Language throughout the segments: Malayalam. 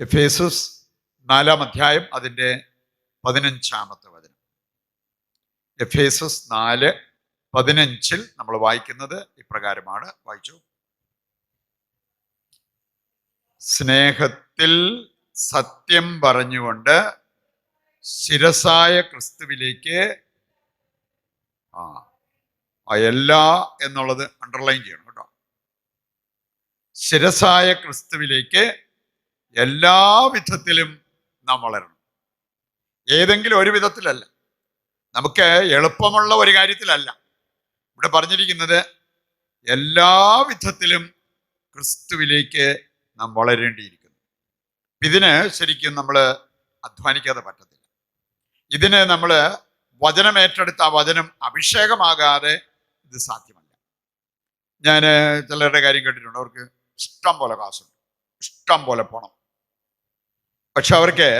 എഫേസസ് 4-ാം അധ്യായം അതിൻ്റെ 15-ാമത്തെ വചനം. എഫേസസ് 4:15 നമ്മൾ വായിക്കുന്നത് ഇപ്രകാരമാണ്. വായിച്ചു. സ്നേഹത്തിൽ സത്യം പറഞ്ഞുകൊണ്ട് ശിരസായ ക്രിസ്തുവിലേക്ക് എല്ലാ എന്നുള്ളത് അണ്ടർലൈൻ ചെയ്യണം കേട്ടോ. ശിരസായ ക്രിസ്തുവിലേക്ക് എല്ലാ വിധത്തിലും നാം വളരണം. ഏതെങ്കിലും ഒരു വിധത്തിലല്ല, നമുക്ക് എളുപ്പമുള്ള ഒരു കാര്യത്തിലല്ല. ഇവിടെ പറഞ്ഞിരിക്കുന്നത് എല്ലാ വിധത്തിലും ക്രിസ്തുവിലേക്ക് നാം വളരേണ്ടിയിരിക്കുന്നു. ഇതിന് ശരിക്കും നമ്മൾ അധ്വാനിക്കാതെ പറ്റത്തില്ല. ഇതിന് നമ്മൾ വചനം ഏറ്റെടുത്ത ആ വചനം അഭിഷേകമാകാതെ ഇത് സാധ്യമല്ല. ഞാൻ ചിലരുടെ കാര്യം കേട്ടിട്ടുണ്ട്. അവർക്ക് ഇഷ്ടം പോലെ കാശുണ്ട്, ഇഷ്ടം പോലെ പണം, പക്ഷെ അവർക്ക്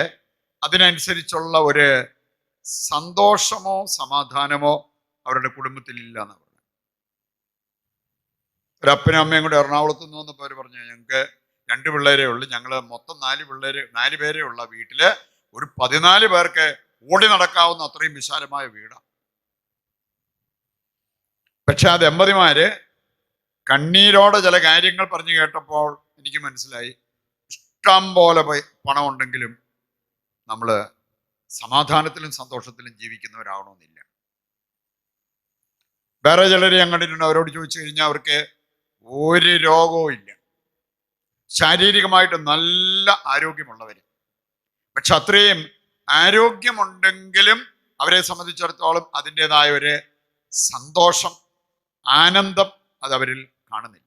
അതിനനുസരിച്ചുള്ള ഒരു സന്തോഷമോ സമാധാനമോ അവരുടെ കുടുംബത്തിൽ ഇല്ല എന്ന് പറഞ്ഞു. ഒരു അപ്പനും അമ്മയും കൂടെ എറണാകുളത്ത് നിന്ന് വന്നപ്പോൾ അവർ പറഞ്ഞു, ഞങ്ങൾക്ക് 2 പിള്ളേരേ ഉള്ളൂ, ഞങ്ങൾ മൊത്തം 4 പേരേ ഉള്ള വീട്ടില് ഒരു 14 പേർക്ക് ഓടി നടക്കാവുന്ന അത്രയും വിശാലമായ വീടാണ്. പക്ഷെ ആ ദമ്പതിമാര് കണ്ണീരോടെ ചില കാര്യങ്ങൾ പറഞ്ഞു കേട്ടപ്പോൾ എനിക്ക് മനസ്സിലായി, ഇഷ്ടം പോലെ പണം ഉണ്ടെങ്കിലും നമ്മൾ സമാധാനത്തിലും സന്തോഷത്തിലും ജീവിക്കുന്നവരാവണമെന്നില്ല. വേറെ ചിലരെ ഞാൻ കണ്ടിട്ടുണ്ട്. അവരോട് ചോദിച്ചു കഴിഞ്ഞാൽ അവർക്ക് ഒരു രോഗവും ഇല്ല, ശാരീരികമായിട്ട് നല്ല ആരോഗ്യമുള്ളവര്. പക്ഷെ അത്രയും ആരോഗ്യമുണ്ടെങ്കിലും അവരെ സംബന്ധിച്ചിടത്തോളം അതിൻ്റെതായ ഒരു സന്തോഷം, ആനന്ദം അതവരിൽ കാണുന്നില്ല.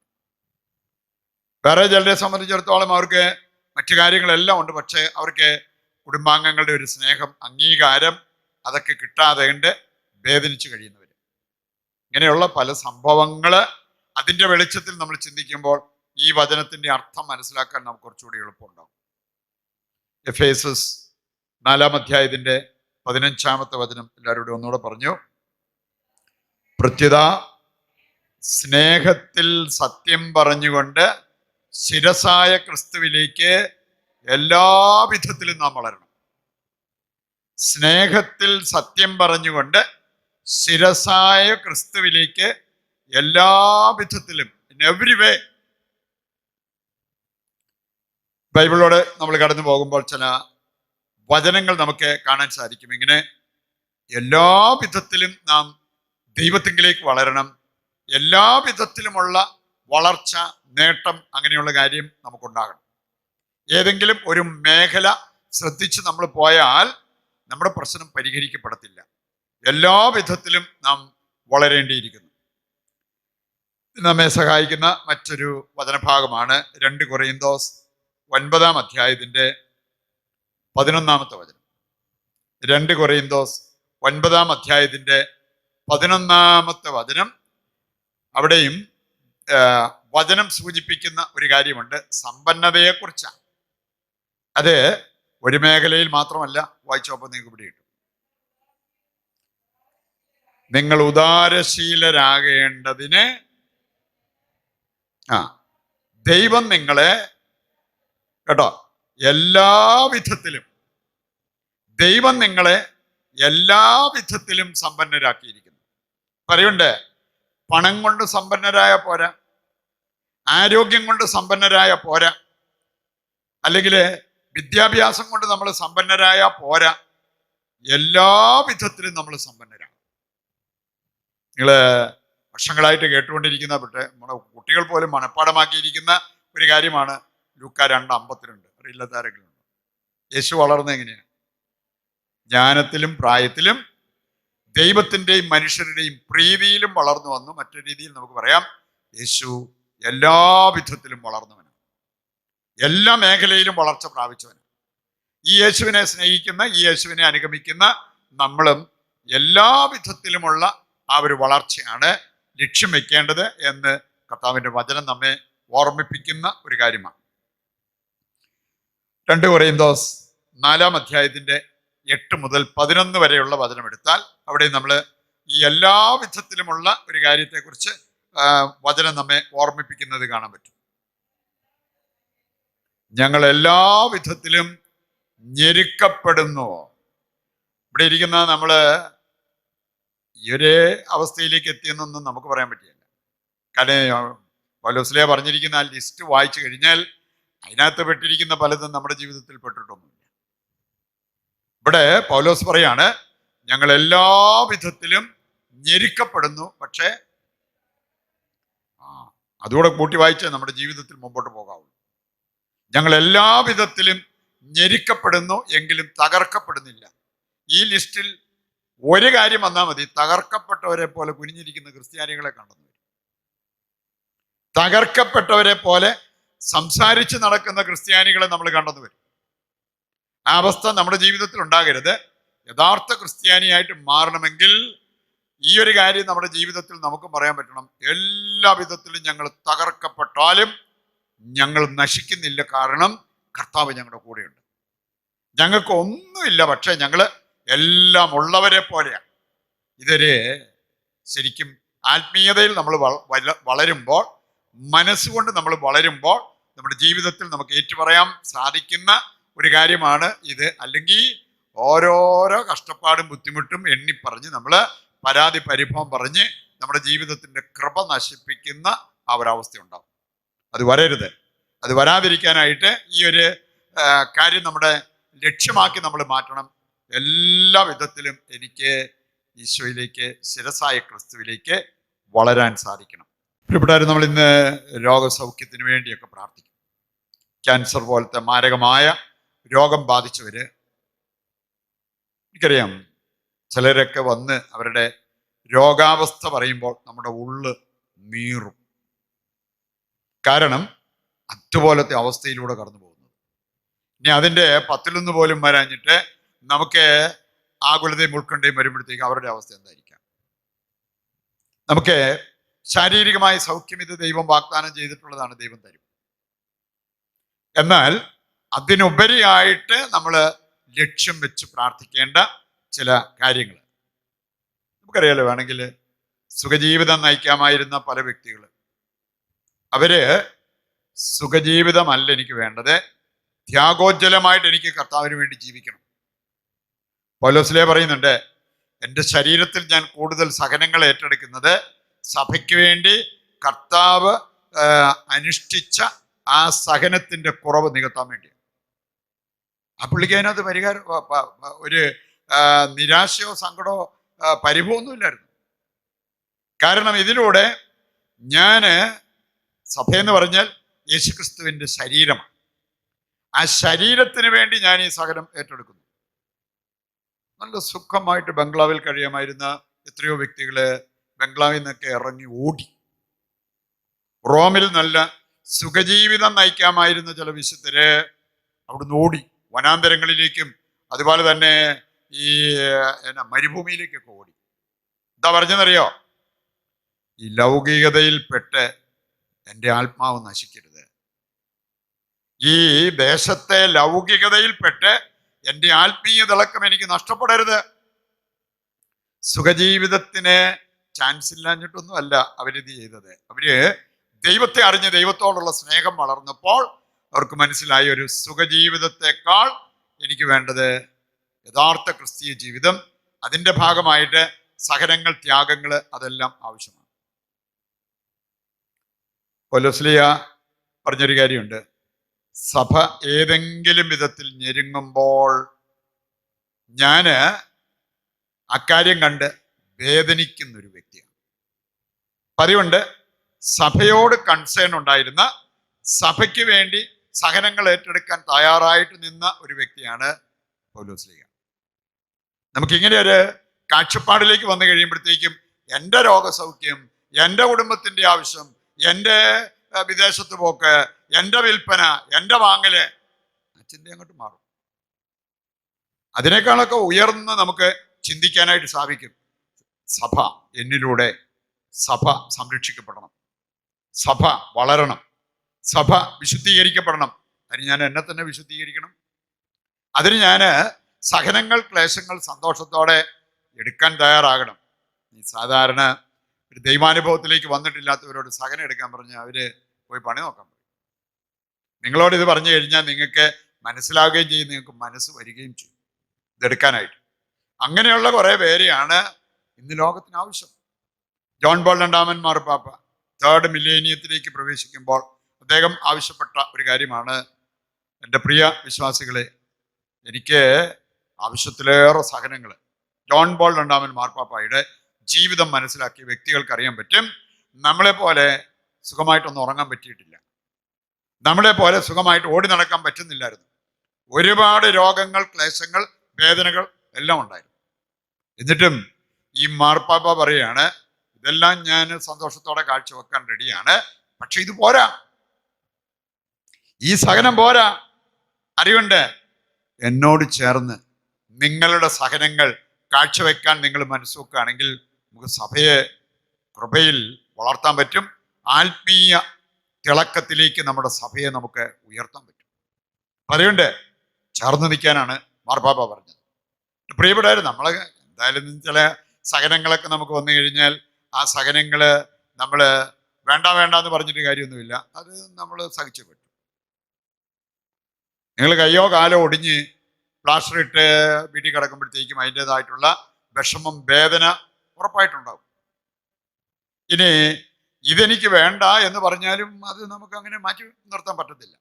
വേറെ ചിലരെ സംബന്ധിച്ചിടത്തോളം അവർക്ക് മറ്റു കാര്യങ്ങളെല്ലാം ഉണ്ട്, പക്ഷെ അവർക്ക് കുടുംബാംഗങ്ങളുടെ ഒരു സ്നേഹം, അംഗീകാരം അതൊക്കെ കിട്ടാതെ കൊണ്ട് വേദനിച്ച് കഴിയുന്നവർ. ഇങ്ങനെയുള്ള പല സംഭവങ്ങൾ അതിൻ്റെ വെളിച്ചത്തിൽ നമ്മൾ ചിന്തിക്കുമ്പോൾ ഈ വചനത്തിൻ്റെ അർത്ഥം മനസ്സിലാക്കാൻ നമുക്ക് കുറച്ചുകൂടി എളുപ്പമുണ്ടാകും. എഫേസസ് 4-ാം അധ്യായത്തിൻ്റെ 15-ാമത്തെ വചനം എല്ലാവരോടും ഒന്നുകൂടെ പറഞ്ഞു. പ്രത്യുത സ്നേഹത്തിൽ സത്യം പറഞ്ഞുകൊണ്ട് ശിരസായ ക്രിസ്തുവിലേക്ക് എല്ലാ വിധത്തിലും നാം വളരണം. സ്നേഹത്തിൽ സത്യം പറഞ്ഞുകൊണ്ട് ശിരസായ ക്രിസ്തുവിലേക്ക് എല്ലാ വിധത്തിലും, ഇൻ എവരി വേ. ബൈബിളോട് നമ്മൾ കടന്നു പോകുമ്പോൾ ചില വചനങ്ങൾ നമുക്ക് കാണാൻ സാധിക്കും. ഇങ്ങനെ എല്ലാ വിധത്തിലും നാം ദൈവത്തിങ്കിലേക്ക് വളരണം, എല്ലാ വിധത്തിലുമുള്ള വളർച്ച, നേട്ടം, അങ്ങനെയുള്ള കാര്യം നമുക്കുണ്ടാകണം. ഏതെങ്കിലും ഒരു മേഖല ശ്രദ്ധിച്ച് നമ്മൾ പോയാൽ നമ്മുടെ പ്രശ്നം പരിഹരിക്കപ്പെടത്തില്ല. എല്ലാ വിധത്തിലും നാം വളരേണ്ടിയിരിക്കുന്നു. നമ്മെ സഹായിക്കുന്ന മറ്റൊരു വചനഭാഗമാണ് 2 കൊറിന്തോസ് 9-ാം അധ്യായത്തിൻ്റെ 11-ാമത്തെ വചനം. 2 കൊറിന്തോസ് 9-ാം അധ്യായത്തിൻ്റെ 11-ാമത്തെ വചനം. അവിടെയും വചനം സൂചിപ്പിക്കുന്ന ഒരു കാര്യമുണ്ട്, സമ്പന്നതയെക്കുറിച്ചാണ്. അത് ഒരു മേഖലയിൽ മാത്രമല്ല. വായിച്ചപ്പോൾ നിങ്ങൾക്ക് ഇവിടെ കിട്ടും. നിങ്ങൾ ഉദാരശീലരാകേണ്ടതിന് ദൈവം നിങ്ങളെ കേട്ടോ എല്ലാ വിധത്തിലും, ദൈവം നിങ്ങളെ എല്ലാ വിധത്തിലും സമ്പന്നരാക്കിയിരിക്കുന്നു. പറയുണ്ട്, പണം കൊണ്ട് സമ്പന്നരായ പോരാ, ആരോഗ്യം കൊണ്ട് സമ്പന്നരായ പോരാ, അല്ലെങ്കിൽ വിദ്യാഭ്യാസം കൊണ്ട് നമ്മൾ സമ്പന്നരായ പോരാ, എല്ലാ വിധത്തിലും നമ്മൾ സമ്പന്നരാണ്. നിങ്ങൾ വർഷങ്ങളായിട്ട് കേട്ടുകൊണ്ടിരിക്കുന്ന, പക്ഷേ നമ്മുടെ കുട്ടികൾ പോലും മനഃപ്പാടമാക്കിയിരിക്കുന്ന ഒരു കാര്യമാണ് ലൂക്ക 2:52. അറിയില്ലാത്താരെങ്കിലും ഉണ്ടോ? യേശു വളർന്നത് എങ്ങനെയാണ്? ജ്ഞാനത്തിലും പ്രായത്തിലും ദൈവത്തിൻ്റെയും മനുഷ്യരുടെയും പ്രീതിയിലും വളർന്നു വന്നു. മറ്റൊരു രീതിയിൽ നമുക്ക് പറയാം, യേശു എല്ലാ വിധത്തിലും വളർന്നവനാണ്, എല്ലാ മേഖലയിലും വളർച്ച പ്രാപിച്ചവനാണ്. ഈ യേശുവിനെ സ്നേഹിക്കുന്ന, ഈ യേശുവിനെ അനുഗമിക്കുന്ന നമ്മളും എല്ലാ വിധത്തിലുമുള്ള ആ ഒരു വളർച്ചയാണ് ലക്ഷ്യം വെക്കേണ്ടത് എന്ന് കർത്താവിൻ്റെ വചനം നമ്മെ ഓർമ്മിപ്പിക്കുന്ന ഒരു കാര്യമാണ്. 2 കൊറിന്തോസ് 4-ാം അധ്യായത്തിൻ്റെ 8 മുതൽ 11 വരെയുള്ള വചനം എടുത്താൽ അവിടെ നമ്മൾ ഈ എല്ലാ വിധത്തിലുമുള്ള ഒരു കാര്യത്തെക്കുറിച്ച് വചനം നമ്മെ ഓർമ്മിപ്പിക്കുന്നത് കാണാൻ പറ്റും. ഞങ്ങൾ എല്ലാ വിധത്തിലും ഞെരുക്കപ്പെടുന്നു. ഇവിടെ ഇരിക്കുന്ന നമ്മള് ഈ ഒരു അവസ്ഥയിലേക്ക് എത്തിയെന്നൊന്നും നമുക്ക് പറയാൻ പറ്റില്ല. കാരണം പൗലോസ്ലീഹ പറഞ്ഞിരിക്കുന്ന ആ ലിസ്റ്റ് വായിച്ചു കഴിഞ്ഞാൽ അതിനകത്ത് പെട്ടിരിക്കുന്ന പലതും നമ്മുടെ ജീവിതത്തിൽ പെട്ടിട്ടൊന്നുമില്ല. ഇവിടെ പൗലോസ് പറയാണ്, ഞങ്ങൾ എല്ലാ വിധത്തിലും ഞെരുക്കപ്പെടുന്നു. പക്ഷേ അതുകൂടെ കൂട്ടി വായിച്ചേ നമ്മുടെ ജീവിതത്തിൽ മുമ്പോട്ട് പോകാവുള്ളൂ. ഞങ്ങൾ എല്ലാ വിധത്തിലും ഞെരുക്കപ്പെടുന്നു, എങ്കിലും തകർക്കപ്പെടുന്നില്ല. ഈ ലിസ്റ്റിൽ ഒരു കാര്യം വന്നാൽ മതി, തകർക്കപ്പെട്ടവരെ പോലെ കുനിഞ്ഞിരിക്കുന്ന ക്രിസ്ത്യാനികളെ കണ്ടെന്നു വരും. തകർക്കപ്പെട്ടവരെ പോലെ സംസാരിച്ച് നടക്കുന്ന ക്രിസ്ത്യാനികളെ നമ്മൾ കണ്ടെന്നു വരും. ആ അവസ്ഥ നമ്മുടെ ജീവിതത്തിൽ ഉണ്ടാകരുത്. യഥാർത്ഥ ക്രിസ്ത്യാനിയായിട്ട് മാറണമെങ്കിൽ ഈ ഒരു കാര്യം നമ്മുടെ ജീവിതത്തിൽ നമുക്ക് പറയാൻ പറ്റണം. എല്ലാ വിധത്തിലും ഞങ്ങൾ തകർക്കപ്പെട്ടാലും ഞങ്ങൾ നശിക്കുന്നില്ല, കാരണം കർത്താവ് ഞങ്ങളുടെ കൂടെയുണ്ട്. ഞങ്ങൾക്ക് ഒന്നുമില്ല, പക്ഷെ ഞങ്ങൾ എല്ലാം ഉള്ളവരെ പോലെയാണ്. ഇതൊരു ശരിക്കും ആത്മീയതയിൽ നമ്മൾ വളരുമ്പോൾ, മനസ്സുകൊണ്ട് നമ്മൾ വളരുമ്പോൾ നമ്മുടെ ജീവിതത്തിൽ നമുക്ക് ഏറ്റുപറയാൻ സാധിക്കുന്ന ഒരു കാര്യമാണ് ഇത്. അല്ലെങ്കിൽ ഓരോരോ കഷ്ടപ്പാടും ബുദ്ധിമുട്ടും എണ്ണിപ്പറഞ്ഞ് നമ്മൾ പരാതി പരിഭവം പറഞ്ഞ് നമ്മുടെ ജീവിതത്തിന്റെ കൃപ നശിപ്പിക്കുന്ന ആ ഒരവസ്ഥ ഉണ്ടാവും. അത് വരരുത്. അത് വരാതിരിക്കാനായിട്ട് ഈ ഒരു കാര്യം നമ്മുടെ ലക്ഷ്യമാക്കി നമ്മൾ മാറ്റണം. എല്ലാ വിധത്തിലും എനിക്ക് ഈശോയിലേക്ക്, ശിരസായ ക്രിസ്തുവിലേക്ക് വളരാൻ സാധിക്കണം. പ്രിയപ്പെട്ടവരെ, നമ്മൾ ഇന്ന് രോഗസൗഖ്യത്തിന് വേണ്ടിയൊക്കെ പ്രാർത്ഥിക്കും. ക്യാൻസർ പോലത്തെ മാരകമായ രോഗം ബാധിച്ചവര്, എനിക്കറിയാം ചിലരൊക്കെ വന്ന് അവരുടെ രോഗാവസ്ഥ പറയുമ്പോൾ നമ്മുടെ ഉള്ള് നീറും. കാരണം അതുപോലത്തെ അവസ്ഥയിലൂടെ കടന്നു പോകുന്നത്. ഇനി അതിൻ്റെ 10 പോലും വരാഞ്ഞിട്ട് നമുക്ക് ആകുലതയും ഉത്കണ്ഠയും വരുമ്പോഴത്തേക്ക് അവരുടെ അവസ്ഥ എന്തായിരിക്കാം? നമുക്ക് ശാരീരികമായ സൗഖ്യം ഇത് ദൈവം വാഗ്ദാനം ചെയ്തിട്ടുള്ളതാണ്, ദൈവം തരും. എന്നാൽ അതിനുപരിയായിട്ട് നമ്മൾ ലക്ഷ്യം വെച്ച് പ്രാർത്ഥിക്കേണ്ട ചില കാര്യങ്ങൾ നമുക്കറിയാലോ. വേണമെങ്കിൽ സുഖജീവിതം നയിക്കാമായിരുന്ന പല വ്യക്തികൾ, അവര് സുഖജീവിതമല്ല എനിക്ക് വേണ്ടത്, ത്യാഗോജ്വലമായിട്ട് എനിക്ക് കർത്താവിന് വേണ്ടി ജീവിക്കണം. പൗലോസ്ലീഹ പറയുന്നുണ്ട്, എൻ്റെ ശരീരത്തിൽ ഞാൻ കൂടുതൽ സഹനങ്ങൾ ഏറ്റെടുക്കുന്നത് സഭയ്ക്ക് വേണ്ടി കർത്താവ് അനുഷ്ഠിച്ച ആ സഹനത്തിന്റെ കുറവ് നികത്താൻ വേണ്ടിയാണ്. ആ പുള്ളിക്ക് അതിനകത്ത് പരിഹാരം, ഒരു നിരാശയോ സങ്കടമോ പരിഭവമൊന്നുമില്ലായിരുന്നു. കാരണം ഇതിലൂടെ ഞാന്, സഭയെന്ന് പറഞ്ഞാൽ യേശുക്രിസ്തുവിന്റെ ശരീരമാണ്. ആ ശരീരത്തിന് വേണ്ടി ഞാൻ ഈ സഹനം ഏറ്റെടുക്കുന്നു. നല്ല സുഖമായിട്ട് ബംഗ്ലാവിൽ കഴിയാമായിരുന്ന എത്രയോ വ്യക്തികള് ബംഗ്ലാവിൽ നിന്നൊക്കെ ഇറങ്ങി ഓടി. റോമിൽ നല്ല സുഖജീവിതം നയിക്കാമായിരുന്ന ചില വിശുദ്ധര് അവിടുന്ന് ഓടി വനാന്തരങ്ങളിലേക്കും അതുപോലെ തന്നെ ഈ മരുഭൂമിയിലേക്കൊക്കെ ഓടി. എന്താ പറഞ്ഞെന്നറിയോ? ഈ ലൗകികതയിൽപ്പെട്ട് എൻ്റെ ആത്മാവ് നശിക്കരുത്, ഈ ദേശത്തെ ലൗകികതയിൽപ്പെട്ട് എൻ്റെ ആത്മീയ തിളക്കം എനിക്ക് നഷ്ടപ്പെടരുത്. സുഖജീവിതത്തിന് ചാൻസ് ഇല്ലാഞ്ഞിട്ടൊന്നും അല്ല അവരിത് ചെയ്തത്. അവര് ദൈവത്തെ അറിഞ്ഞ് ദൈവത്തോടുള്ള സ്നേഹം വളർന്നപ്പോൾ അവർക്ക് മനസ്സിലായ ഒരു സുഖജീവിതത്തെക്കാൾ എനിക്ക് വേണ്ടത് യഥാർത്ഥ ക്രിസ്തീയ ജീവിതം. അതിൻ്റെ ഭാഗമായിട്ട് സഹനങ്ങൾ, ത്യാഗങ്ങൾ, അതെല്ലാം ആവശ്യമാണ്. പൗലോസ്ലീഹ പറഞ്ഞൊരു കാര്യമുണ്ട്, സഭ ഏതെങ്കിലും വിധത്തിൽ ഞെരുങ്ങുമ്പോൾ ഞാന് അക്കാര്യം കണ്ട് വേദനിക്കുന്നൊരു വ്യക്തിയാണ്. പതിവുണ്ട്, സഭയോട് കൺസേൺ ഉണ്ടായിരുന്ന, സഭയ്ക്ക് വേണ്ടി സഹനങ്ങൾ ഏറ്റെടുക്കാൻ തയ്യാറായിട്ട് നിന്ന ഒരു വ്യക്തിയാണ് പൗലോസ്ലീഹ. നമുക്കിങ്ങനെ ഒരു കാഴ്ചപ്പാടിലേക്ക് വന്നു കഴിയുമ്പോഴത്തേക്കും എൻ്റെ രോഗസൗഖ്യം, എൻ്റെ കുടുംബത്തിൻ്റെ ആവശ്യം, എൻ്റെ വിദേശത്ത് പോക്ക്, എൻ്റെ വിൽപ്പന, എൻ്റെ വാങ്ങല്, ചിന്ത അങ്ങോട്ട് മാറും. അതിനേക്കാളൊക്കെ ഉയർന്ന് നമുക്ക് ചിന്തിക്കാനായിട്ട് സാധിക്കും. സഭ എന്നിലൂടെ, സഭ സംരക്ഷിക്കപ്പെടണം, സഭ വളരണം, സഭ വിശുദ്ധീകരിക്കപ്പെടണം. അതിന് ഞാൻ എന്നെ തന്നെ വിശുദ്ധീകരിക്കണം. അതിന് ഞാൻ സഹനങ്ങൾ, ക്ലേശങ്ങൾ സന്തോഷത്തോടെ എടുക്കാൻ തയ്യാറാകണം. ഈ സാധാരണ ഒരു ദൈവാനുഭവത്തിലേക്ക് വന്നിട്ടില്ലാത്തവരോട് സഹനം എടുക്കാൻ പറഞ്ഞാൽ അവര് പോയി പണി നോക്കാൻ പറയും. നിങ്ങളോട് ഇത് പറഞ്ഞു കഴിഞ്ഞാൽ നിങ്ങൾക്ക് മനസ്സിലാവുകയും ചെയ്യും, നിങ്ങൾക്ക് മനസ്സ് വരികയും ചെയ്യും ഇതെടുക്കാനായിട്ട്. അങ്ങനെയുള്ള കുറെ പേരെയാണ് ഇന്ന് ലോകത്തിന് ആവശ്യം. ജോൺ പോൾ രണ്ടാമൻ മാർപ്പാപ്പ 3rd മില്ലേനിയത്തിലേക്ക് പ്രവേശിക്കുമ്പോൾ അദ്ദേഹം ആവശ്യപ്പെട്ട ഒരു കാര്യമാണ്, എൻ്റെ പ്രിയ വിശ്വാസികളെ, എനിക്ക് ആവശ്യത്തിലേറെ സഹനങ്ങൾ. ജോൺ പോൾ രണ്ടാമൻ മാർപ്പാപ്പയുടെ ജീവിതം മനസ്സിലാക്കിയ വ്യക്തികൾക്ക് അറിയാൻ പറ്റും, നമ്മളെ പോലെ സുഖമായിട്ടൊന്നും ഉറങ്ങാൻ പറ്റിയിട്ടില്ല, നമ്മളെ പോലെ സുഖമായിട്ട് ഓടി നടക്കാൻ പറ്റുന്നില്ലായിരുന്നു. ഒരുപാട് രോഗങ്ങൾ, ക്ലേശങ്ങൾ, വേദനകൾ എല്ലാം ഉണ്ടായിരുന്നു. എന്നിട്ടും ഈ മാർപ്പാപ്പ പറയാണ്, ഇതെല്ലാം ഞാൻ സന്തോഷത്തോടെ കാഴ്ചവെക്കാൻ റെഡിയാണ്, പക്ഷെ ഇത് പോരാ, ഈ സഹനം പോരാ. അറിവുണ്ട്, എന്നോട് ചേർന്ന് നിങ്ങളുടെ സഹനങ്ങൾ കാഴ്ചവെക്കാൻ നിങ്ങൾ മനസ്സുവെക്കുകയാണെങ്കിൽ നമുക്ക് സഭയെ കൃപയിൽ വളർത്താൻ പറ്റും. ആത്മീയ തിളക്കത്തിലേക്ക് നമ്മുടെ സഭയെ നമുക്ക് ഉയർത്താൻ പറ്റും. അതുകൊണ്ട് ചേർന്ന് നിൽക്കാനാണ് മാർപ്പാപ്പ പറഞ്ഞത്. പ്രിയപ്പെട്ടവർ, നമ്മൾ എന്തായാലും ചില സഹനങ്ങളൊക്കെ നമുക്ക് വന്നു കഴിഞ്ഞാൽ ആ സഹനങ്ങള് നമ്മൾ വേണ്ട എന്ന് പറഞ്ഞിട്ട് കാര്യമൊന്നുമില്ല, അത് നമ്മൾ സഹിച്ചു പറ്റും. നിങ്ങൾ കയ്യോ കാലോ ഒടിഞ്ഞ് പ്ലാസ്റ്റർ ഇട്ട് വീട്ടിൽ കിടക്കുമ്പോഴത്തേക്കും അതിൻ്റെതായിട്ടുള്ള വിഷമം, വേദന ഉറപ്പായിട്ടുണ്ടാവും. ഇനി ഇതെനിക്ക് വേണ്ട എന്ന് പറഞ്ഞാലും അത് നമുക്ക് അങ്ങനെ മാറ്റി നിർത്താൻ പറ്റത്തില്ല.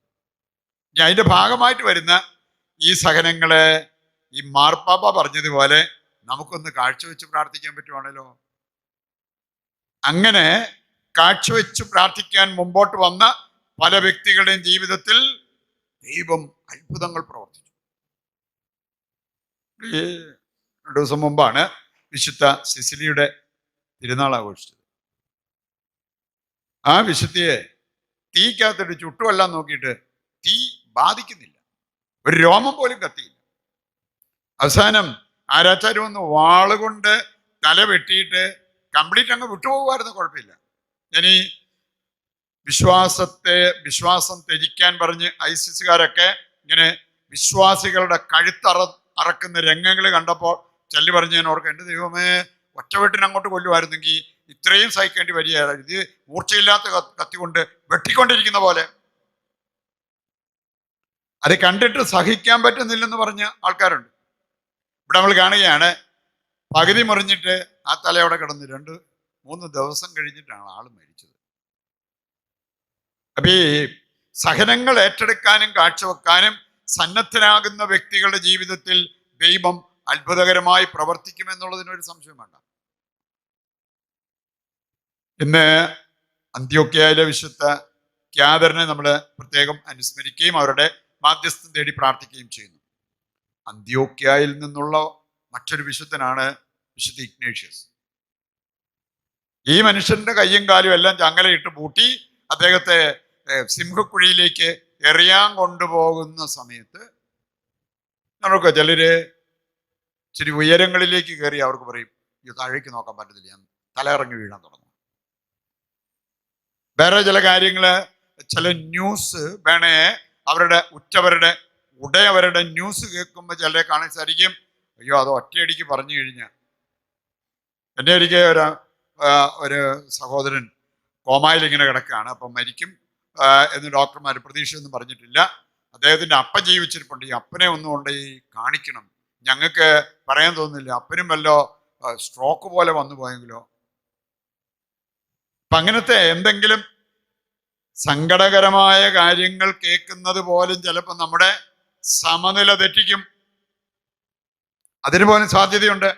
ഇനി അതിൻ്റെ ഭാഗമായിട്ട് വരുന്ന ഈ സഹനങ്ങളെ ഈ മാർപ്പാപ്പ പറഞ്ഞതുപോലെ നമുക്കൊന്ന് കാഴ്ചവെച്ച് പ്രാർത്ഥിക്കാൻ പറ്റുവാണല്ലോ. അങ്ങനെ കാഴ്ചവെച്ച് പ്രാർത്ഥിക്കാൻ മുമ്പോട്ട് വന്ന പല വ്യക്തികളുടെയും ജീവിതത്തിൽ ദൈവം അത്ഭുതങ്ങൾ പ്രവർത്തിച്ചു. ഈ 2 ദിവസം മുമ്പാണ് വിശുദ്ധ സിസിലിയുടെ തിരുനാൾ ആഘോഷിച്ചത്. ആ വിശുദ്ധിയെ തീക്കകത്തിട്ട് ചുട്ടുമെല്ലാം നോക്കിയിട്ട് തീ ബാധിക്കുന്നില്ല, ഒരു രോമം പോലും കത്തിയില്ല. അവസാനം ആരാച്ചാര്യം ഒന്ന് വാളുകൊണ്ട് തല വെട്ടിയിട്ട് കംപ്ലീറ്റ് അങ്ങ് വിട്ടുപോകുമായിരുന്നു, കുഴപ്പമില്ല. ഇനി വിശ്വാസം ത്യജിക്കാൻ പറഞ്ഞ് ഐസിസുകാരൊക്കെ ഇങ്ങനെ വിശ്വാസികളുടെ അറക്കുന്ന രംഗങ്ങൾ കണ്ടപ്പോൾ ചൊല്ലി പറഞ്ഞ് ഞാൻ ഓർക്കാം, എൻ്റെ ദൈവമേ, ഒറ്റവെട്ടിന് അങ്ങോട്ട് കൊല്ലുമായിരുന്നെങ്കിൽ ഇത്രയും സഹിക്കേണ്ടി വരികയായിരുന്നു. ഇത് മൂർച്ചയില്ലാത്ത കത്തി കൊണ്ട് വെട്ടിക്കൊണ്ടിരിക്കുന്ന പോലെ. അത് കണ്ടിട്ട് സഹിക്കാൻ പറ്റുന്നില്ലെന്ന് പറഞ്ഞ ആൾക്കാരുണ്ട്. ഇവിടെ നമ്മൾ കാണുകയാണ്, പകുതി മുറിഞ്ഞിട്ട് ആ തല അവിടെ കിടന്ന് 2-3 ദിവസം കഴിഞ്ഞിട്ടാണ് ആൾ മരിച്ചത്. അപ്പൊ ഈ സഹനങ്ങൾ ഏറ്റെടുക്കാനും കാഴ്ചവെക്കാനും സന്നദ്ധനാകുന്ന വ്യക്തികളുടെ ജീവിതത്തിൽ ദൈവം അത്ഭുതകരമായി പ്രവർത്തിക്കുമെന്നുള്ളതിനൊരു സംശയം വേണ്ട. ഇന്ന് അന്ത്യോക്യയിലെ വിശുദ്ധ ക്യാദറിനെ നമ്മൾ പ്രത്യേകം അനുസ്മരിക്കുകയും അവരുടെ മാധ്യസ്ഥം തേടി പ്രാർത്ഥിക്കുകയും ചെയ്യുന്നു. അന്ത്യോക്യയിൽ നിന്നുള്ള മറ്റൊരു വിശുദ്ധനാണ് വിശുദ്ധ ഇഗ്നേഷ്യസ്. ഈ മനുഷ്യന്റെ കയ്യും കാലും എല്ലാം ചങ്ങലയിട്ട് പൂട്ടി അദ്ദേഹത്തെ സിംഹക്കുഴിയിലേക്ക് എറിയാൻ കൊണ്ടുപോകുന്ന സമയത്ത് നമുക്ക് ചിലര് ഇച്ചിരി ഉയരങ്ങളിലേക്ക് കയറി അവർക്ക് പറയും, ഇത് താഴേക്ക് നോക്കാൻ പറ്റത്തില്ല, ഞാൻ തലയിറങ്ങി വീഴാൻ തുടങ്ങും. വേറെ ചില കാര്യങ്ങള്, ചില ന്യൂസ് വേണേ അവരുടെ ഉറ്റവരുടെ ഉടയവരുടെ ന്യൂസ് കേൾക്കുമ്പോൾ ചിലരെ കാണാൻ സാധിക്കും, അയ്യോ അത് ഒറ്റയടിക്ക് പറഞ്ഞു കഴിഞ്ഞാൽ. എൻ്റെ ഒരിക്കൽ ഒരു സഹോദരൻ കോമായിൽ ഇങ്ങനെ കിടക്കുകയാണ്, അപ്പം മരിക്കും എന്ന് ഡോക്ടർമാർ പ്രതീക്ഷയൊന്നും പറഞ്ഞിട്ടില്ല. അദ്ദേഹത്തിൻ്റെ അപ്പൻ ജീവിച്ചിരിപ്പുണ്ട്, ഈ അപ്പനെ ഒന്നുകൊണ്ട് ഈ കാണിക്കണം, ഞങ്ങൾക്ക് പറയാൻ തോന്നുന്നില്ല, അപ്പനും വല്ലോ സ്ട്രോക്ക് പോലെ വന്നു പോയെങ്കിലോ. അപ്പം അങ്ങനത്തെ എന്തെങ്കിലും സങ്കടകരമായ കാര്യങ്ങൾ കേൾക്കുന്നത് പോലും ചിലപ്പോൾ നമ്മുടെ സമനില തെറ്റിക്കും, അതിന് പോലും സാധ്യതയുണ്ട്.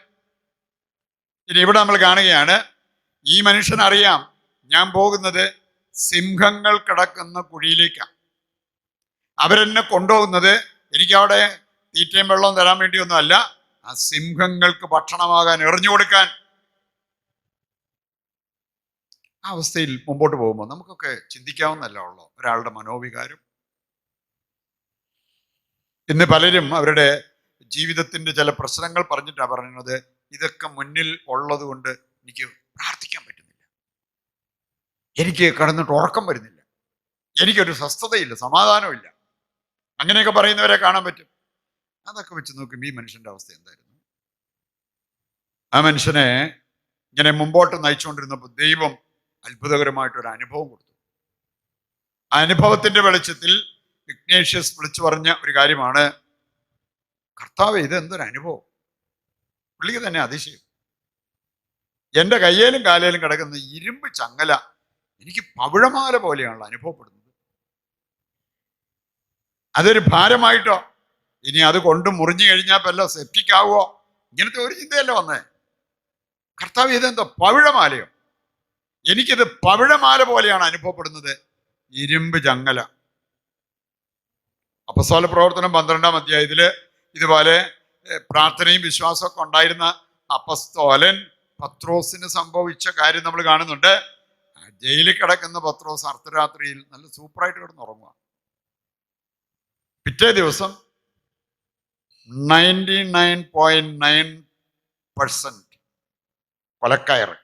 ഇനി ഇവിടെ നമ്മൾ കാണുകയാണ്, ഈ മനുഷ്യനറിയാം ഞാൻ പോകുന്നത് സിംഹങ്ങൾ കിടക്കുന്ന കുഴിയിലേക്കാണ്. അവരെന്നെ കൊണ്ടുപോകുന്നത് എനിക്ക് അവിടെ തീറ്റയും വെള്ളവും തരാൻ വേണ്ടിയൊന്നും അല്ല, ആ സിംഹങ്ങൾക്ക് ഭക്ഷണമാകാൻ, എറിഞ്ഞു കൊടുക്കാൻ. ആ അവസ്ഥയിൽ മുമ്പോട്ട് പോകുമ്പോൾ നമുക്കൊക്കെ ചിന്തിക്കാവുന്നല്ല ഉള്ളൂ ഒരാളുടെ മനോവികാരം. ഇന്ന് പലരും അവരുടെ ജീവിതത്തിന്റെ ചില പ്രശ്നങ്ങൾ പറഞ്ഞിട്ടാണ് പറയുന്നത്, ഇതൊക്കെ മുന്നിൽ ഉള്ളത് കൊണ്ട് എനിക്ക് പ്രാർത്ഥിക്കാൻ പറ്റുന്നില്ല, എനിക്ക് കിടന്നിട്ട് ഉറക്കം വരുന്നില്ല, എനിക്കൊരു സ്വസ്ഥതയില്ല, സമാധാനമില്ല. അങ്ങനെയൊക്കെ പറയുന്നവരെ കാണാൻ പറ്റും. അതൊക്കെ വെച്ച് നോക്കുമ്പോൾ ഈ മനുഷ്യന്റെ അവസ്ഥ എന്തായിരുന്നു? ആ മനുഷ്യനെ ഇങ്ങനെ മുമ്പോട്ട് നയിച്ചുകൊണ്ടിരുന്നപ്പോൾ ദൈവം അത്ഭുതകരമായിട്ടൊരു അനുഭവം കൊടുത്തു. ആ അനുഭവത്തിന്റെ വെളിച്ചത്തിൽ ഇഗ്നേഷ്യസ് വിളിച്ചു പറഞ്ഞ ഒരു കാര്യമാണ്, കർത്താവ് ഇത് എന്തൊരു അനുഭവം. പുള്ളിക്ക് തന്നെ അതിശയം. എൻ്റെ കയ്യേലും കാലേലും കിടക്കുന്ന ഇരുമ്പ് ചങ്ങല എനിക്ക് പവിഴമാല പോലെയാണല്ലോ അനുഭവപ്പെടുന്നത്. അതൊരു ഭാരമായിട്ടോ, ഇനി അത് കൊണ്ട് മുറിഞ്ഞു കഴിഞ്ഞാൽ വല്ലോ സെപ്റ്റിക്കാവോ, ഇങ്ങനത്തെ ഒരു ചിന്തയല്ല വന്നേ. കർത്താവ് ഇതെന്തോ പവിഴമാലയോ? എനിക്കിത് പവിഴമാല പോലെയാണ് അനുഭവപ്പെടുന്നത്, ഇരുമ്പ് ചങ്ങല. അപ്പസ്തോല പ്രവർത്തനം 12-ാം അധ്യായത്തില് ഇതുപോലെ പ്രാർത്ഥനയും വിശ്വാസമൊക്കെ ഉണ്ടായിരുന്ന അപ്പസ്തോലൻ പത്രോസിന് സംഭവിച്ച കാര്യം നമ്മൾ കാണുന്നുണ്ട്. ജയിലിൽ കിടക്കുന്ന പത്രോസ് അർദ്ധരാത്രിയിൽ നല്ല സൂപ്പറായിട്ട് കിടന്നുറങ്ങുക. പിറ്റേ ദിവസം 99.9% കൊലക്കയറ്.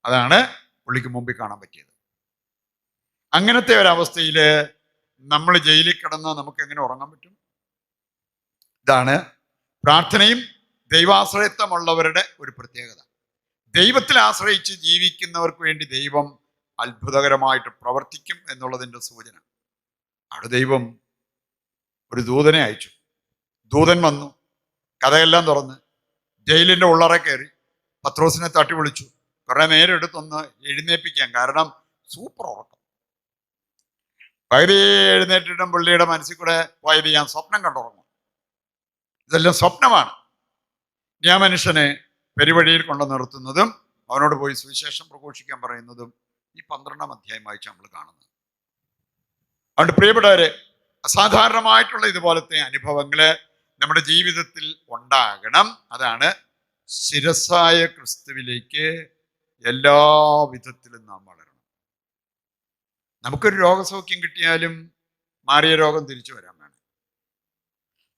അതാണ് പുള്ളിക്ക് മുമ്പിൽ കാണാൻ പറ്റിയത്. അങ്ങനത്തെ ഒരവസ്ഥയിൽ നമ്മൾ ജയിലിൽ കിടന്ന് നമുക്ക് എങ്ങനെ ഉറങ്ങാൻ പറ്റും? ഇതാണ് പ്രാർത്ഥനയും ദൈവാശ്രയത്വമുള്ളവരുടെ ഒരു പ്രത്യേകത. ദൈവത്തിൽ ആശ്രയിച്ച് ജീവിക്കുന്നവർക്ക് വേണ്ടി ദൈവം അത്ഭുതകരമായിട്ട് പ്രവർത്തിക്കും എന്നുള്ളതിൻ്റെ സൂചന. അവിടെ ദൈവം ഒരു ദൂതനെ അയച്ചു. ദൂതൻ വന്നു, കഥയെല്ലാം തുറന്ന് ജയിലിൻ്റെ ഉള്ളറ കയറി പത്രോസിനെ തട്ടി വിളിച്ചു. കുറെ നേരം എടുത്തൊന്ന് എഴുന്നേൽപ്പിക്കാൻ, കാരണം സൂപ്പർ ഉറക്കം. പകുതി എഴുന്നേറ്റിട്ടും പുള്ളിയുടെ മനസ്സിൽ കൂടെ പോയത് ഞാൻ സ്വപ്നം കണ്ടുറങ്ങും, ഇതെല്ലാം സ്വപ്നമാണ്. ഞാൻ മനുഷ്യനെ പെരുവഴിയിൽ കൊണ്ടു നിർത്തുന്നതും അവനോട് പോയി സുവിശേഷം പ്രഘോഷിക്കാൻ പറയുന്നതും ഈ 12-ാം അധ്യായം വായിച്ച് നമ്മൾ കാണുന്നത്. അതുകൊണ്ട് പ്രിയപ്പെട്ടവരെ, അസാധാരണമായിട്ടുള്ള ഇതുപോലത്തെ അനുഭവങ്ങള് നമ്മുടെ ജീവിതത്തിൽ ഉണ്ടാകണം. അതാണ് ശിരസ്സായ ക്രിസ്തുവിലേക്ക് എല്ലാ വിധത്തിലും നാം വളരണം. നമുക്കൊരു രോഗസൗഖ്യം കിട്ടിയാലും മാറിയ രോഗം തിരിച്ചു വരാൻ വേണം.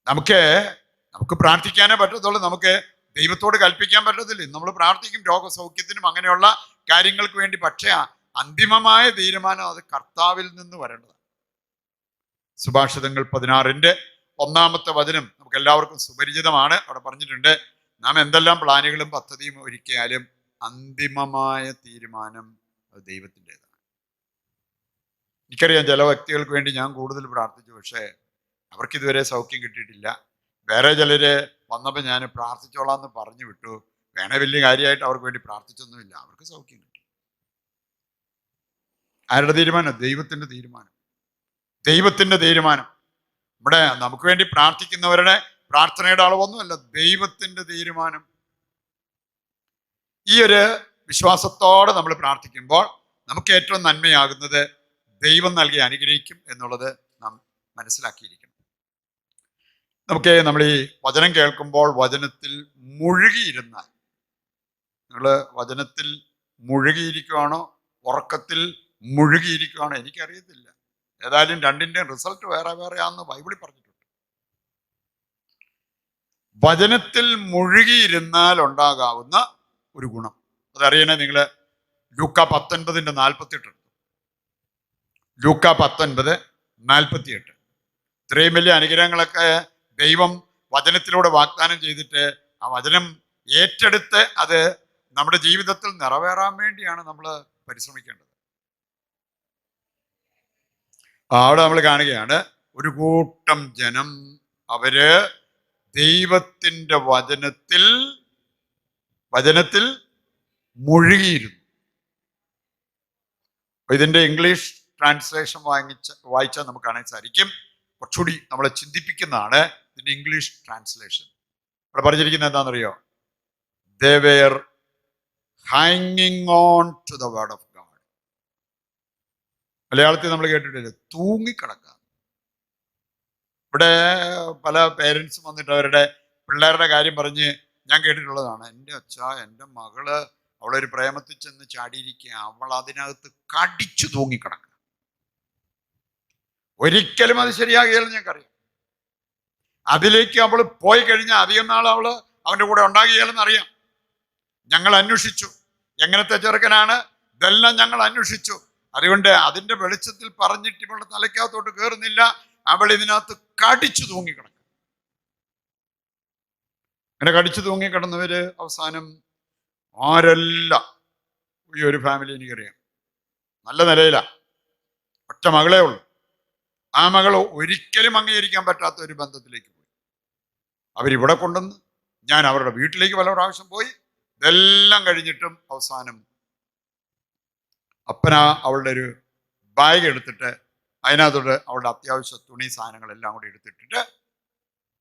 നമുക്ക് പ്രാർത്ഥിക്കാനേ പറ്റത്തുള്ളൂ, നമുക്ക് ദൈവത്തോട് കൽപ്പിക്കാൻ പറ്റത്തില്ല. നമ്മൾ പ്രാർത്ഥിക്കും രോഗസൗഖ്യത്തിനും അങ്ങനെയുള്ള കാര്യങ്ങൾക്ക് വേണ്ടി. പക്ഷേ അന്തിമമായ തീരുമാനം അത് കർത്താവിൽ നിന്ന് വരേണ്ടതാണ്. സുഭാഷിതങ്ങൾ 16-ന്റെ 1-ാമത്തെ വചനം നമുക്ക് എല്ലാവർക്കും സുപരിചിതമാണ്. അവിടെ പറഞ്ഞിട്ടുണ്ട്, നാം എന്തെല്ലാം പ്ലാനുകളും പദ്ധതിയും ഒരുക്കിയാലും അന്തിമമായ തീരുമാനം അത് ദൈവത്തിൻ്റെതാണ്. എനിക്കറിയാം, ചില വ്യക്തികൾക്ക് വേണ്ടി ഞാൻ കൂടുതൽ പ്രാർത്ഥിച്ചു, പക്ഷേ അവർക്കിതുവരെ സൗഖ്യം കിട്ടിയിട്ടില്ല. വേറെ ചിലര് വന്നപ്പോൾ ഞാൻ പ്രാർത്ഥിച്ചോളാം എന്ന് പറഞ്ഞു വിട്ടു. വേണേ വലിയ കാര്യമായിട്ട് അവർക്ക് വേണ്ടി പ്രാർത്ഥിച്ചൊന്നുമില്ല, അവർക്ക് സൗഖ്യം കിട്ടി. ആരുടെ തീരുമാനം? ദൈവത്തിൻ്റെ തീരുമാനം. ദൈവത്തിൻ്റെ തീരുമാനം. ഇവിടെ നമുക്ക് വേണ്ടി പ്രാർത്ഥിക്കുന്നവരുടെ പ്രാർത്ഥനയുടെ അളവൊന്നുമല്ല, ദൈവത്തിൻ്റെ തീരുമാനം. ഈ ഒരു വിശ്വാസത്തോടെ നമ്മൾ പ്രാർത്ഥിക്കുമ്പോൾ നമുക്ക് ഏറ്റവും നന്മയാകുന്നത് ദൈവം നൽകി അനുഗ്രഹിക്കും എന്നുള്ളത് നാം മനസ്സിലാക്കിയിരിക്കണം. നമ്മൾ ഈ വചനം കേൾക്കുമ്പോൾ വചനത്തിൽ മുഴുകിയിരുന്നാൽ, നിങ്ങൾ വചനത്തിൽ മുഴുകിയിരിക്കുവാണോ ഉറക്കത്തിൽ മുഴുകിയിരിക്കുവാണോ എനിക്കറിയത്തില്ല. ഏതായാലും രണ്ടിൻ്റെയും റിസൾട്ട് വേറെ വേറെയാണെന്ന് ബൈബിളിൽ പറഞ്ഞിട്ടുണ്ട്. വചനത്തിൽ മുഴുകിയിരുന്നാൽ ഉണ്ടാകാവുന്ന ഒരു ഗുണം അതറിയണേ. നിങ്ങൾ ലൂക്ക 19:48 ലൂക്ക 19:48 ഇത്രയും വലിയ അനുഗ്രഹങ്ങളൊക്കെ ദൈവം വചനത്തിലൂടെ വാഗ്ദാനം ചെയ്തിട്ട് ആ വചനം ഏറ്റെടുത്ത് അത് നമ്മുടെ ജീവിതത്തിൽ നിറവേറാൻ വേണ്ടിയാണ് നമ്മൾ പരിശ്രമിക്കേണ്ടത്. അവിടെ നമ്മൾ കാണുകയാണ്, ഒരു കൂട്ടം ജനം അവര് ദൈവത്തിൻ്റെ വചനത്തിൽ മുഴുകിയിരുന്നു. ഇതിൻ്റെ ഇംഗ്ലീഷ് ട്രാൻസ്ലേഷൻ വായിച്ചാൽ നമുക്ക് കാണാൻ സാധിക്കും. കുറച്ചുകൂടി നമ്മളെ ചിന്തിപ്പിക്കുന്നതാണ് ഇതിൻ്റെ ഇംഗ്ലീഷ് ട്രാൻസ്ലേഷൻ. ഇവിടെ പറഞ്ഞിരിക്കുന്നത് എന്താണെന്നറിയോ? They were hanging on to the word of God. മലയാളത്തിൽ നമ്മൾ കേട്ടിട്ടില്ല, തൂങ്ങിക്കിടക്കുക. ഇവിടെ പല പേരൻസും വന്നിട്ട് അവരുടെ പിള്ളേരുടെ കാര്യം പറഞ്ഞ് ഞാൻ കേട്ടിട്ടുള്ളതാണ്. എൻ്റെ അച്ഛാ, എൻ്റെ മകള് അവളൊരു പ്രേമത്തിൽ ചെന്ന് ചാടിയിരിക്കുക, അവൾ അതിനകത്ത് കടിച്ചു തൂങ്ങിക്കിടക്കുക. ഒരിക്കലും അത് ശരിയാകുകയില്ലെന്ന് ഞങ്ങൾക്കറിയാം. അതിലേക്ക് അവൾ പോയി കഴിഞ്ഞാൽ അധികം നാൾ അവള് അവൻ്റെ കൂടെ ഉണ്ടാകുകയില്ലെന്ന് അറിയാം. ഞങ്ങൾ അന്വേഷിച്ചു, എങ്ങനത്തെ ചെറുക്കനാണ്, ഇതെല്ലാം ഞങ്ങൾ അന്വേഷിച്ചു. അതുകൊണ്ട് അതിൻ്റെ വെളിച്ചത്തിൽ പറഞ്ഞിട്ട് ഇവളുടെ തലയ്ക്കകത്തോട്ട് കയറുന്നില്ല, അവൾ ഇതിനകത്ത് കടിച്ചു തൂങ്ങിക്കിടക്കും. അങ്ങനെ കടിച്ചു തൂങ്ങിക്കിടന്നവര് അവസാനം ആരല്ല, ഈ ഒരു ഫാമിലി എനിക്കറിയാം, നല്ല നിലയിലാണ്, ഒറ്റ മകളേ ഉള്ളൂ. ആ മകൾ ഒരിക്കലും അംഗീകരിക്കാൻ പറ്റാത്ത ഒരു ബന്ധത്തിലേക്ക് പോയി. അവരിവിടെ കൊണ്ടുവന്ന് ഞാൻ അവരുടെ വീട്ടിലേക്ക് പല പ്രാവശ്യം പോയി. ഇതെല്ലാം കഴിഞ്ഞിട്ടും അവസാനം അപ്പന അവളുടെ ഒരു ബാഗ് എടുത്തിട്ട് അതിനകത്തോട്ട് അവളുടെ അത്യാവശ്യ തുണി സാധനങ്ങളെല്ലാം കൂടി എടുത്തിട്ടിട്ട്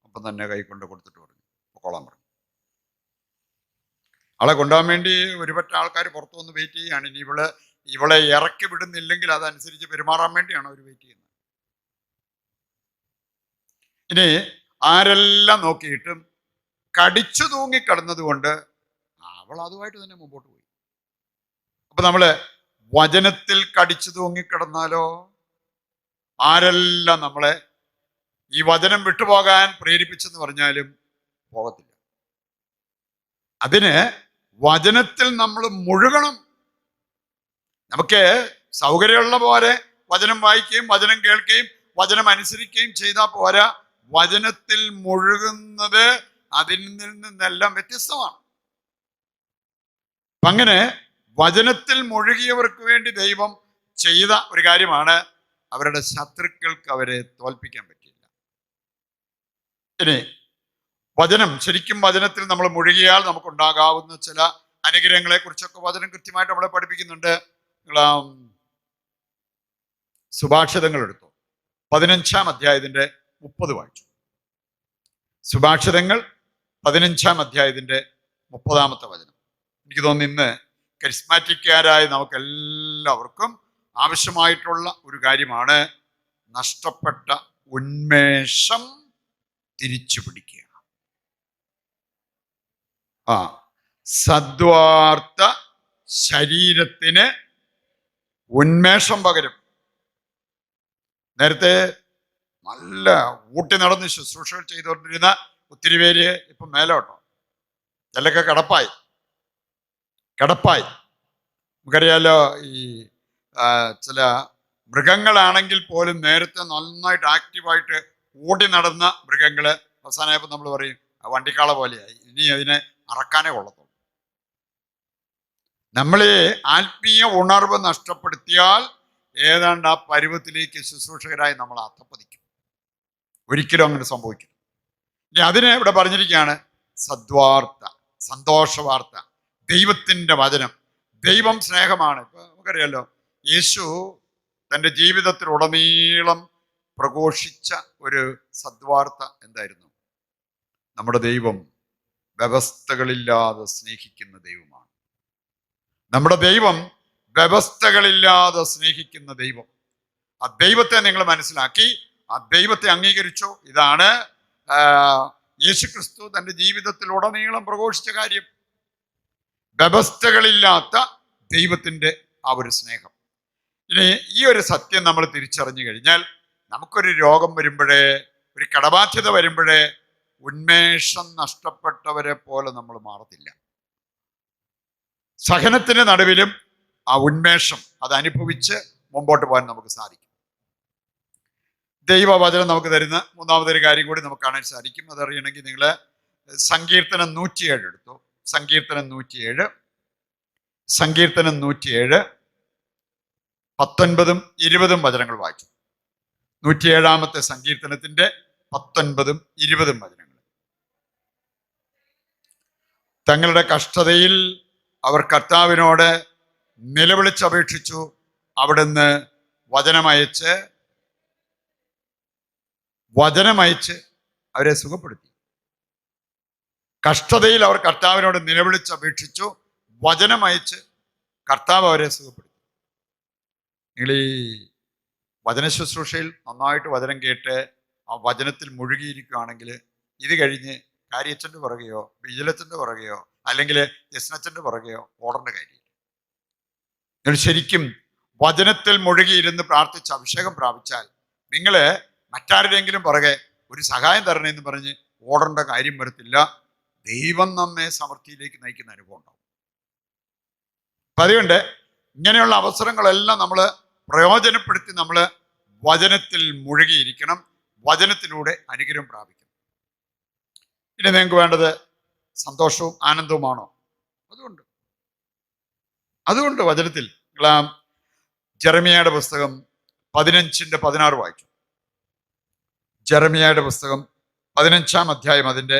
അപ്പം തന്നെ കൈ കൊണ്ട് കൊടുത്തിട്ട് പറഞ്ഞു പൊക്കോളാൻ പറഞ്ഞു. അവളെ കൊണ്ടുപോകാൻ വേണ്ടി ഒരുപറ്റ ആൾക്കാർ പുറത്തു വന്ന് വെയിറ്റ് ചെയ്യുകയാണ്. ഇനി ഇവളെ ഇറക്കി വിടുന്നില്ലെങ്കിൽ അതനുസരിച്ച് പെരുമാറാൻ വേണ്ടിയാണ് അവർ വെയിറ്റ് ചെയ്യുന്നത്. ഇനി ആരെല്ലാം നോക്കിയിട്ടും കടിച്ചു തൂങ്ങിക്കിടന്നത് കൊണ്ട് അവൾ അതുമായിട്ട് തന്നെ മുമ്പോട്ട് പോയി. അപ്പൊ നമ്മള് വചനത്തിൽ കടിച്ചു തൂങ്ങിക്കിടന്നാലോ ആരെല്ലാം നമ്മളെ ഈ വചനം വിട്ടുപോകാൻ പ്രേരിപ്പിച്ചെന്ന് പറഞ്ഞാലും പോകത്തില്ല. അതിന് വചനത്തിൽ നമ്മൾ മുഴുകണം. നമുക്ക് സൗകര്യമുള്ള പോലെ വചനം വായിക്കുകയും വചനം കേൾക്കുകയും വചനം അനുസരിക്കുകയും ചെയ്താൽ പോരാ. വചനത്തിൽ മുഴുകുന്നത് അതിൽ നിന്നെല്ലാം വ്യത്യസ്തമാണ്. അങ്ങനെ വചനത്തിൽ മുഴുകിയവർക്ക് വേണ്ടി ദൈവം ചെയ്ത ഒരു കാര്യമാണ് അവരുടെ ശത്രുക്കൾക്ക് അവരെ തോൽപ്പിക്കാൻ പറ്റിയില്ല. ഇനി വചനം ശരിക്കും വചനത്തിൽ നമ്മൾ മുഴുകിയാൽ നമുക്കുണ്ടാകാവുന്ന ചില അനുഗ്രഹങ്ങളെ കുറിച്ചൊക്കെ വചനം കൃത്യമായിട്ട് നമ്മളെ പഠിപ്പിക്കുന്നുണ്ട്. സുഭാഷിതങ്ങൾ എടുത്തു 15-ാം അധ്യായത്തിന്റെ 30 വായിച്ചു. സുഭാഷിതങ്ങൾ 15-ാം അധ്യായത്തിന്റെ 30-ാമത്തെ വചനം. എനിക്ക് തോന്നുന്നു ഇന്ന് കരിസ്മാറ്റിക്കാരായ നമുക്ക് എല്ലാവർക്കും ആവശ്യമായിട്ടുള്ള ഒരു കാര്യമാണ് നഷ്ടപ്പെട്ട ഉന്മേഷം തിരിച്ചു പിടിക്കുക. സദ്വാർത്ത ശരീരത്തിന് ഉന്മേഷം പകരും. നേരത്തെ നല്ല ഊട്ടി നടന്ന് ശുശ്രൂഷകൾ ചെയ്തുകൊണ്ടിരുന്ന ഒത്തിരി പേര് ഇപ്പം മേലോട്ടോ ചിലൊക്കെ കിടപ്പായി. നമുക്കറിയാലോ, ഈ ചില മൃഗങ്ങളാണെങ്കിൽ പോലും നേരത്തെ നന്നായിട്ട് ആക്റ്റീവായിട്ട് ഓടി നടന്ന മൃഗങ്ങള് അവസാനമായപ്പോൾ നമ്മൾ പറയും വണ്ടിക്കാള പോലെയായി, ഇനി അതിനെ അറക്കാനേ കൊള്ളത്തുള്ളൂ. നമ്മളെ ആത്മീയ ഉണർവ് നഷ്ടപ്പെടുത്തിയാൽ ഏതാണ്ട് ആ പരുവത്തിലേക്ക് ശുശ്രൂഷകരായി നമ്മൾ അധപ്പതിക്കും. ഒരിക്കലും അങ്ങനെ സംഭവിക്കും. ഇനി അതിന് ഇവിടെ പറഞ്ഞിരിക്കുകയാണ് സദ്വാർത്ത, സന്തോഷ വാർത്ത, ദൈവത്തിൻ്റെ വചനം. ദൈവം സ്നേഹമാണ്. ഇപ്പൊ നമുക്കറിയാലോ, യേശു തൻ്റെ ജീവിതത്തിലുടനീളം പ്രഘോഷിച്ച ഒരു സദ്വാർത്ത എന്തായിരുന്നു? നമ്മുടെ ദൈവം വ്യവസ്ഥകളില്ലാതെ സ്നേഹിക്കുന്ന ദൈവമാണ്. നമ്മുടെ ദൈവം വ്യവസ്ഥകളില്ലാതെ സ്നേഹിക്കുന്ന ദൈവം. ആ ദൈവത്തെ നിങ്ങൾ മനസ്സിലാക്കി, ആ ദൈവത്തെ അംഗീകരിച്ചോ. ഇതാണ് യേശുക്രിസ്തു തൻ്റെ ജീവിതത്തിലുടനീളം പ്രഘോഷിച്ച കാര്യം. വ്യവസ്ഥകളില്ലാത്ത ദൈവത്തിൻ്റെ ആ ഒരു സ്നേഹം. ഇനി ഈ ഒരു സത്യം നമ്മൾ തിരിച്ചറിഞ്ഞു കഴിഞ്ഞാൽ നമുക്കൊരു രോഗം വരുമ്പോഴേ, ഒരു കടബാധ്യത വരുമ്പോഴേ ഉന്മേഷം നഷ്ടപ്പെട്ടവരെ പോലെ നമ്മൾ മാറത്തില്ല. സഹനത്തിന് നടുവിലും ആ ഉന്മേഷം അത് അനുഭവിച്ച് മുമ്പോട്ട് പോകാൻ നമുക്ക് സാധിക്കും. ദൈവവചനം നമുക്ക് തരുന്ന മൂന്നാമതൊരു കാര്യം കൂടി നമുക്ക് കാണാൻ സാധിക്കും. അതറിയണമെങ്കിൽ നിങ്ങൾ സങ്കീർത്തനം 107 എടുത്തു. സങ്കീർത്തനം 107 19-ഉം 20-ഉം വചനങ്ങൾ വായിച്ചു. 107-ാമത്തെ സങ്കീർത്തനത്തിന്റെ 19-ഉം 20-ഉം വചനങ്ങൾ. തങ്ങളുടെ കഷ്ടതയിൽ അവർ കർത്താവിനോട് നിലവിളിച്ചപേക്ഷിച്ചു. അവിടുന്ന് വചനമയച്ച് അവരെ സുഖപ്പെടുത്തി. കഷ്ടതയിൽ അവർ കർത്താവിനോട് നിലവിളിച്ചപേക്ഷിച്ചു. വചനമയച്ച് കർത്താവ് അവരെ സുഖപ്പെടുത്തി. നിങ്ങൾ ഈ വചന ശുശ്രൂഷയിൽ നന്നായിട്ട് വചനം കേട്ട് ആ വചനത്തിൽ മുഴുകിയിരിക്കുകയാണെങ്കിൽ ഇത് കഴിഞ്ഞ് കാര്യച്ചൻ്റെ പുറകെയോ വിജിലച്ചൻ്റെ പുറകെയോ അല്ലെങ്കിൽ യസ്നച്ചൻ്റെ പുറകെയോ ഓടേണ്ട കാര്യമില്ല. നിങ്ങൾ ശരിക്കും വചനത്തിൽ മുഴുകിയിരുന്ന് പ്രാർത്ഥിച്ച് അഭിഷേകം പ്രാപിച്ചാൽ നിങ്ങൾ മറ്റാരുടെയെങ്കിലും പുറകെ ഒരു സഹായം തരണമെന്ന് പറഞ്ഞ് ഓടേണ്ട കാര്യം വരത്തില്ല. ദൈവം നമ്മെ സമൃദ്ധിയിലേക്ക് നയിക്കുന്ന അനുഭവം ഉണ്ടാവും. അപ്പം അതുകൊണ്ട് ഇങ്ങനെയുള്ള അവസരങ്ങളെല്ലാം നമ്മൾ പ്രയോജനപ്പെടുത്തി നമ്മൾ വചനത്തിൽ മുഴുകിയിരിക്കണം. വചനത്തിലൂടെ അനുഗ്രഹം പ്രാപിക്കണം. ഇനി നിങ്ങൾക്ക് വേണ്ടത് സന്തോഷവും ആനന്ദവുമാണോ? അതുകൊണ്ട് വചനത്തിൽ ജെറമിയയുടെ പുസ്തകം 15-16 വായിച്ചു. ജെറമിയയുടെ പുസ്തകം 15-ാം അധ്യായം അതിൻ്റെ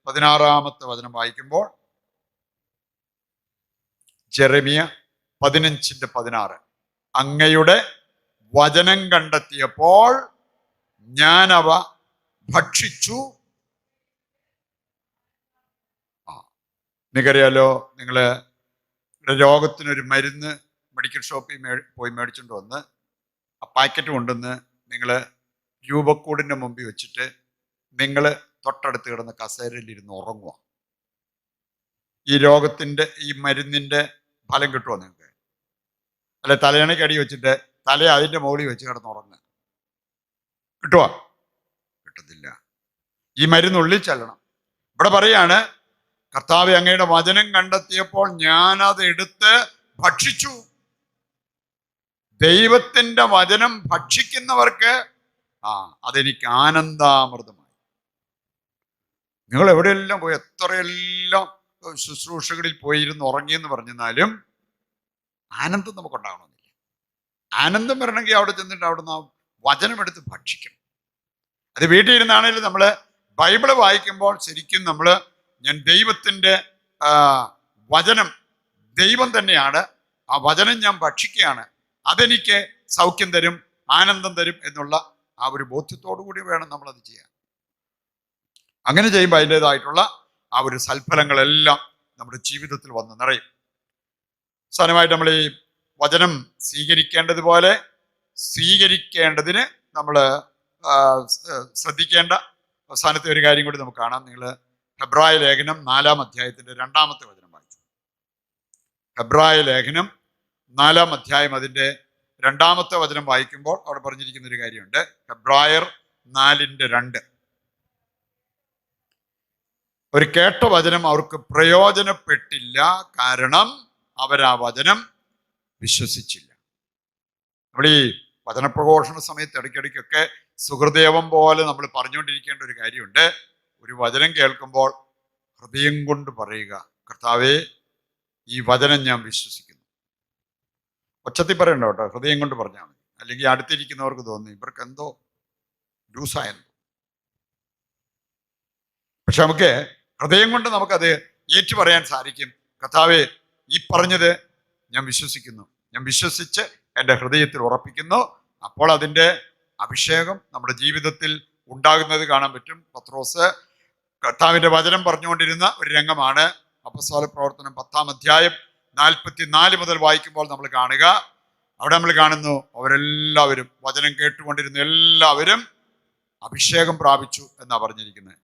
16-ാമത്തെ വചനം വായിക്കുമ്പോൾ, ജെറമിയ 15:16, അങ്ങയുടെ വചനം കണ്ടെത്തിയപ്പോൾ ഞാൻ അവ ഭക്ഷിച്ചു. നിങ്ങൾക്കറിയാലോ, നിങ്ങൾ രോഗത്തിനൊരു മരുന്ന് മെഡിക്കൽ ഷോപ്പിൽ പോയി മേടിച്ചുകൊണ്ട് വന്ന് ആ പാക്കറ്റ് കൊണ്ടുവന്ന് നിങ്ങൾ രൂപക്കൂടിൻ്റെ മുമ്പിൽ വെച്ചിട്ട് നിങ്ങൾ തൊട്ടടുത്ത് കിടന്ന് കസേരയിൽ ഇരുന്ന് ഉറങ്ങുക. ഈ രോഗത്തിൻ്റെ ഈ മരുന്നിൻ്റെ ഫലം കിട്ടുമോ നിങ്ങൾക്ക്? അല്ലെ തലയണയ്ക്ക് അടി വെച്ചിട്ട് തല അതിൻ്റെ മുകളിൽ വെച്ച് കിടന്ന് ഉറങ്ങുക, കിട്ടുമോ? കിട്ടത്തില്ല. ഈ മരുന്നുള്ളിൽ ചെല്ലണം. ഇവിടെ പറയാണ്, കർത്താവേ, അങ്ങയുടെ വചനം കണ്ടെത്തിയപ്പോൾ ഞാനത് എടുത്ത് ഭക്ഷിച്ചു. ദൈവത്തിൻ്റെ വചനം ഭക്ഷിക്കുന്നവർക്ക് അതെനിക്ക് ആനന്ദാമൃതമായി. നിങ്ങൾ എവിടെയെല്ലാം പോയി, എത്രയെല്ലാം ശുശ്രൂഷകളിൽ പോയിരുന്ന് ഉറങ്ങിയെന്ന് പറഞ്ഞാലും ആനന്ദം നമുക്കുണ്ടാകണമെന്നില്ല. ആനന്ദം വരണമെങ്കിൽ അവിടെ ചെന്നിട്ട് അവിടുന്ന് ആ വചനം എടുത്ത് ഭക്ഷിക്കണം. അത് വീട്ടിൽ ഇരുന്നാണെങ്കിലും നമ്മൾ ബൈബിള് വായിക്കുമ്പോൾ ശരിക്കും ഞാൻ ദൈവത്തിൻ്റെ വചനം ദൈവം തന്നെയാണ്, ആ വചനം ഞാൻ ഭക്ഷിക്കുകയാണ്, അതെനിക്ക് സൗഖ്യം തരും, ആനന്ദം തരും എന്നുള്ള ആ ഒരു ബോധ്യത്തോടു കൂടി വേണം നമ്മളത് ചെയ്യാൻ. അങ്ങനെ ചെയ്യുമ്പോൾ അതിൻ്റെതായിട്ടുള്ള ആ ഒരു സൽഫലങ്ങളെല്ലാം നമ്മുടെ ജീവിതത്തിൽ വന്ന് നിറയും. അവസാനമായിട്ട് നമ്മൾ ഈ വചനം സ്വീകരിക്കേണ്ടതുപോലെ സ്വീകരിക്കേണ്ടതിന് നമ്മൾ ശ്രദ്ധിക്കേണ്ട അവസാനത്തെ ഒരു കാര്യം കൂടി നമുക്ക് കാണാം. നിങ്ങൾ ഹെബ്രായ ലേഖനം 4-ാം അധ്യായത്തിൻ്റെ 2-ാമത്തെ വചനം വായിച്ചു. ഹെബ്രായ ലേഖനം 4-ാം അധ്യായം അതിൻ്റെ 2-ാമത്തെ വചനം വായിക്കുമ്പോൾ അവിടെ പറഞ്ഞിരിക്കുന്ന ഒരു കാര്യമുണ്ട്. ഹെബ്രായർ 4:2, അവർ കേട്ട വചനം അവർക്ക് പ്രയോജനപ്പെട്ടില്ല, കാരണം അവരാ വചനം വിശ്വസിച്ചില്ല. നമ്മൾ ഈ വചനപ്രഘോഷണ സമയത്ത് ഇടയ്ക്കിടയ്ക്കൊക്കെ സുഹൃദേവം പോലെ നമ്മൾ പറഞ്ഞുകൊണ്ടിരിക്കേണ്ട ഒരു കാര്യമുണ്ട്. ഒരു വചനം കേൾക്കുമ്പോൾ ഹൃദയം കൊണ്ട് പറയുക, കർത്താവേ, ഈ വചനം ഞാൻ വിശ്വസിക്കുന്നു. ഒച്ചത്തിൽ പറയണ്ട കേട്ടോ, ഹൃദയം കൊണ്ട് പറഞ്ഞാൽ മതി. അല്ലെങ്കിൽ അടുത്തിരിക്കുന്നവർക്ക് തോന്നി ഇവർക്ക് എന്തോ ലൂസായെന്ന്. പക്ഷെ നമുക്ക് ഹൃദയം കൊണ്ട് നമുക്കത് ഏറ്റു പറയാൻ സാധിക്കും. കർത്താവേ, ഈ പറഞ്ഞത് ഞാൻ വിശ്വസിക്കുന്നു, ഞാൻ വിശ്വസിച്ച് എൻ്റെ ഹൃദയത്തിൽ ഉറപ്പിക്കുന്നു. അപ്പോൾ അതിൻ്റെ അഭിഷേകം നമ്മുടെ ജീവിതത്തിൽ ഉണ്ടാകുന്നത് കാണാൻ പറ്റും. പത്രോസ് കർത്താവിൻ്റെ വചനം പറഞ്ഞുകൊണ്ടിരുന്ന ഒരു രംഗമാണ് അപ്പോസ്തല പ്രവർത്തനം 10-ാം അധ്യായം 44 മുതൽ വായിക്കുമ്പോൾ നമ്മൾ കാണുക. അവിടെ നമ്മൾ കാണുന്നു, അവരെല്ലാവരും വചനം കേട്ടുകൊണ്ടിരുന്ന എല്ലാവരും അഭിഷേകം പ്രാപിച്ചു എന്നാണ് പറഞ്ഞിരിക്കുന്നത്.